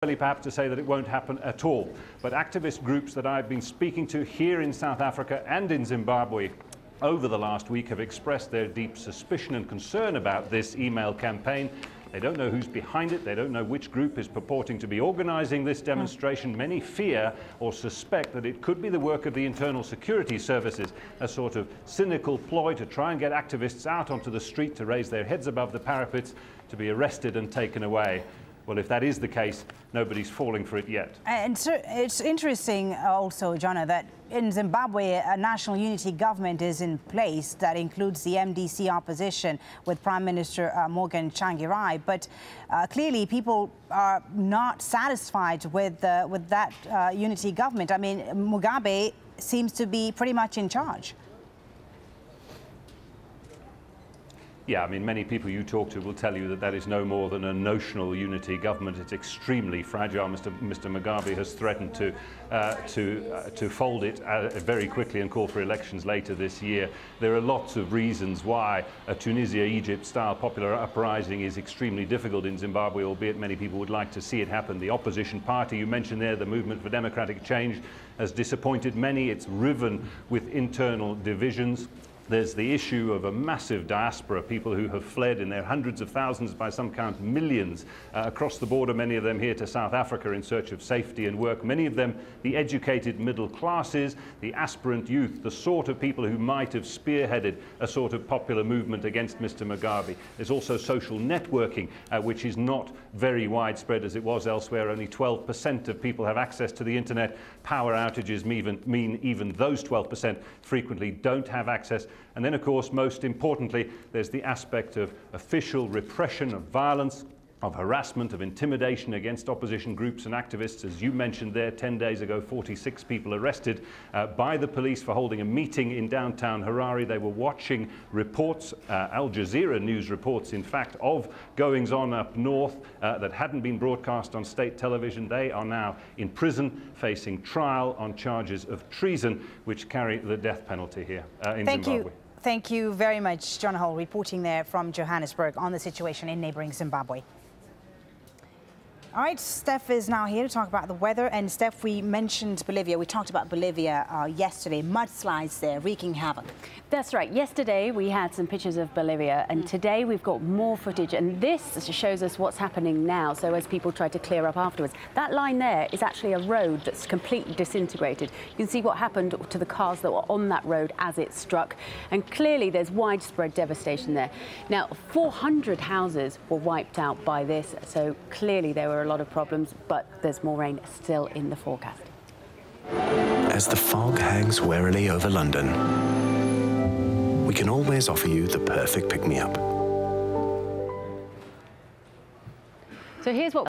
perhaps to say that it won't happen at all. But activist groups that I've been speaking to here in South Africa and in Zimbabwe over the last week have expressed their deep suspicion and concern about this email campaign. They don't know who's behind it. They don't know which group is purporting to be organizing this demonstration. Many fear or suspect that it could be the work of the internal security services, a sort of cynical ploy to try and get activists out onto the street to raise their heads above the parapets, to be arrested and taken away. Well, if that is the case, nobody's falling for it yet. And so it's interesting also, Jonna, that in Zimbabwe, a national unity government is in place that includes the MDC opposition with Prime Minister Morgan Tsvangirai. But clearly, people are not satisfied with that unity government. I mean, Mugabe seems to be pretty much in charge. Yeah, I mean, many people you talk to will tell you that that is no more than a notional unity government. It's extremely fragile. Mr. Mugabe has threatened to fold it very quickly and call for elections later this year. There are lots of reasons why a Tunisia-Egypt-style popular uprising is extremely difficult in Zimbabwe, albeit many people would like to see it happen. The opposition party you mentioned there, the Movement for Democratic Change, has disappointed many. It's riven with internal divisions. There's the issue of a massive diaspora, people who have fled in their hundreds of thousands, by some count millions, across the border, many of them here to South Africa in search of safety and work. Many of them the educated middle classes, the aspirant youth, the sort of people who might have spearheaded a sort of popular movement against Mr. Mugabe. There's also social networking, which is not very widespread as it was elsewhere. Only 12% of people have access to the internet. Power outages mean even those 12% frequently don't have access. And then, of course, most importantly, there's the aspect of official repression, of violence, of harassment, of intimidation against opposition groups and activists. As you mentioned there, 10 days ago, 46 people arrested by the police for holding a meeting in downtown Harare. They were watching reports, AlJazeera news reports, in fact, of goings-on up north that hadn't been broadcast on state television. They are now in prison, facing trial on charges of treason, which carry the death penalty here in Zimbabwe. Thank you very much, John Hall, reporting there from Johannesburg on the situation in neighbouring Zimbabwe. All right, Steph is now here to talk about the weather. And Steph, we mentioned Bolivia. We talked about Bolivia yesterday. Mudslides there wreaking havoc. That's right. Yesterday we had some pictures of Bolivia, and today we've got more footage. And this shows us what's happening now. So as people try to clear up afterwards, that line there is actually a road that's completely disintegrated. You can see what happened to the cars that were on that road as it struck. And clearly there's widespread devastation there. Now, 400 houses were wiped out by this. So clearly there were a lot of problems, but there's more rain still in the forecast. As the fog hangs warily over London, we can always offer you the perfect pick-me-up. So here's what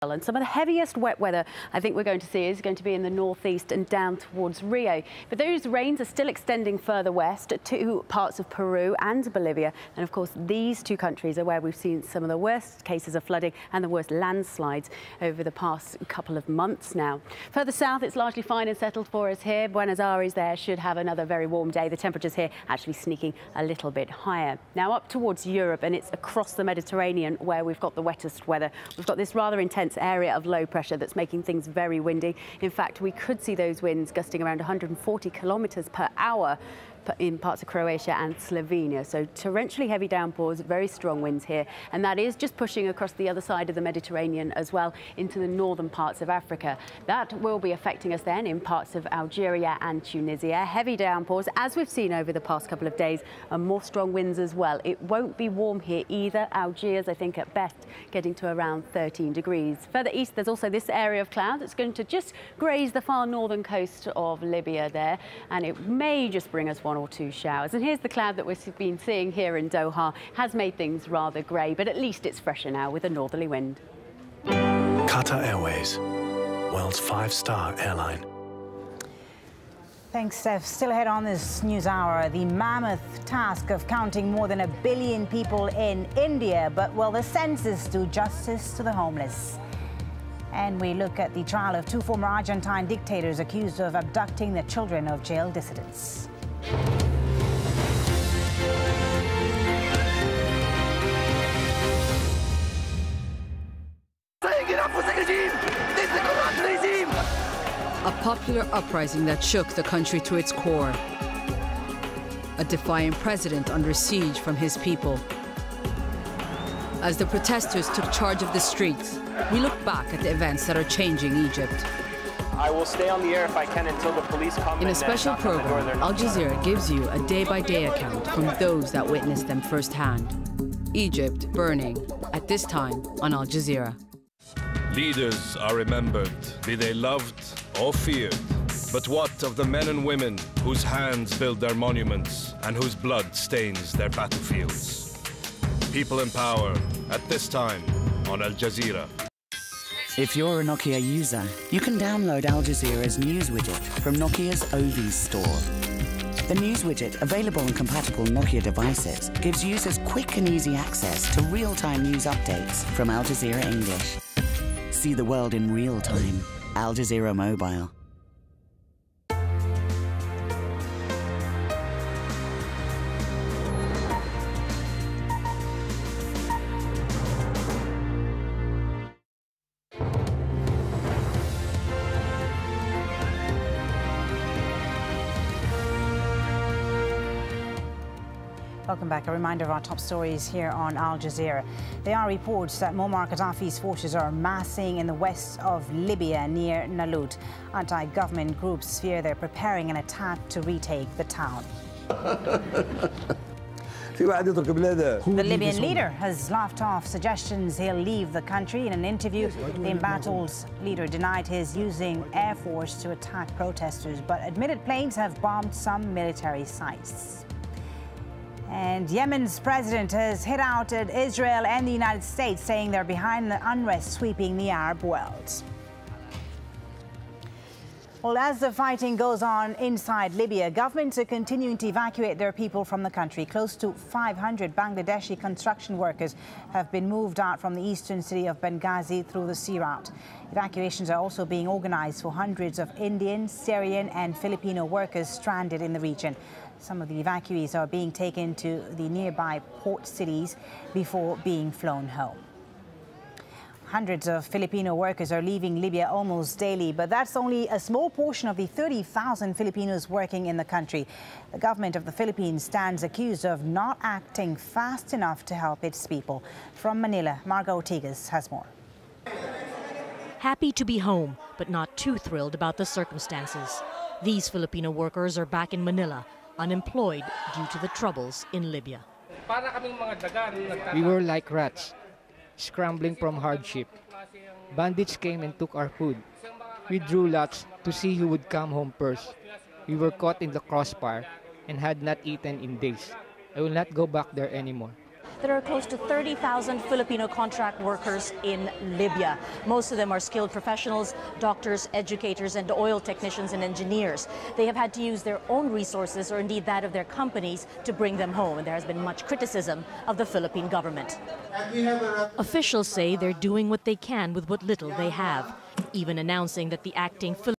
and some of the heaviest wet weather I think we're going to see is going to be in the northeast and down towards Rio. But those rains are still extending further west to parts of Peru and Bolivia. And of course, these two countries are where we've seen some of the worst cases of flooding and the worst landslides over the past couple of months now. Further south, it's largely fine and settled for us here. Buenos Aires there should have another very warm day. The temperatures here actually sneaking a little bit higher. Now up towards Europe, and it's across the Mediterranean where we've got the wettest weather. We've got this rather intense area of low pressure that's making things very windy. In fact, we could see those winds gusting around 140 kilometers per hour in parts of Croatia and Slovenia. So torrentially heavy downpours, very strong winds here. And that is just pushing across the other side of the Mediterranean as well into the northern parts of Africa. That will be affecting us then in parts of Algeria and Tunisia. Heavy downpours, as we've seen over the past couple of days, and more strong winds as well. It won't be warm here either. Algiers, I think, at best, getting to around 13 degrees. Further east, there's also this area of cloud that's going to just graze the far northern coast of Libya there. And it may just bring us one or two showers. And here's the cloud that we've been seeing here in Doha. Has made things rather grey, but at least it's fresher now with a northerly wind. Qatar Airways, world's 5-star airline. Thanks, Steph. Still ahead on this news hour, the mammoth task of counting more than 1 billion people in India. But will the census do justice to the homeless? And we look at the trial of 2 former Argentine dictators accused of abducting the children of jailed dissidents. A popular uprising that shook the country to its core. A defiant president under siege from his people. As the protesters took charge of the streets, we look back at the events that are changing Egypt. I will stay on the air if I can until the police come. In a special program, Al Jazeera gives you a day-by-day account from those that witnessed them firsthand. Egypt burning, at this time on Al Jazeera. Leaders are remembered, be they loved or feared. But what of the men and women whose hands build their monuments and whose blood stains their battlefields? People in power, at this time on Al Jazeera. If you're a Nokia user, you can download Al Jazeera's news widget from Nokia's OV store. The news widget, available on compatible Nokia devices, gives users quick and easy access to real-time news updates from Al Jazeera English. See the world in real time. Al Jazeera Mobile. Welcome back. A reminder of our top stories here on Al Jazeera. There are reports that Muammar Gaddafi's forces are massing in the west of Libya near Nalut. Anti-government groups fear they're preparing an attack to retake the town. The Libyan leader has laughed off suggestions he'll leave the country. In an interview, the embattled leader denied his using air force to attack protesters, but admitted planes have bombed some military sites. And Yemen's president has hit out at Israel and the United States, saying they're behind the unrest sweeping the Arab world. Well, as the fighting goes on inside Libya, governments are continuing to evacuate their people from the country. Close to 500 Bangladeshi construction workers have been moved out from the eastern city of Benghazi through the sea route. Evacuations are also being organized for hundreds of Indian, Syrian and Filipino workers stranded in the region. Some of the evacuees are being taken to the nearby port cities before being flown home. Hundreds of Filipino workers are leaving Libya almost daily, but that's only a small portion of the 30,000 Filipinos working in the country. The government of the Philippines stands accused of not acting fast enough to help its people. From Manila, Margo Ortigas has more. Happy to be home, but not too thrilled about the circumstances. These Filipino workers are back in Manila, unemployed due to the troubles in Libya. We were like rats, scrambling from hardship. Bandits came and took our food. We drew lots to see who would come home first. We were caught in the crossfire and had not eaten in days. I will not go back there anymore. There are close to 30,000 Filipino contract workers in Libya. Most of them are skilled professionals, doctors, educators, and oil technicians and engineers. They have had to use their own resources, or indeed that of their companies, to bring them home. And there has been much criticism of the Philippine government. Officials say they're doing what they can with what little they have, even announcing that the acting Philippine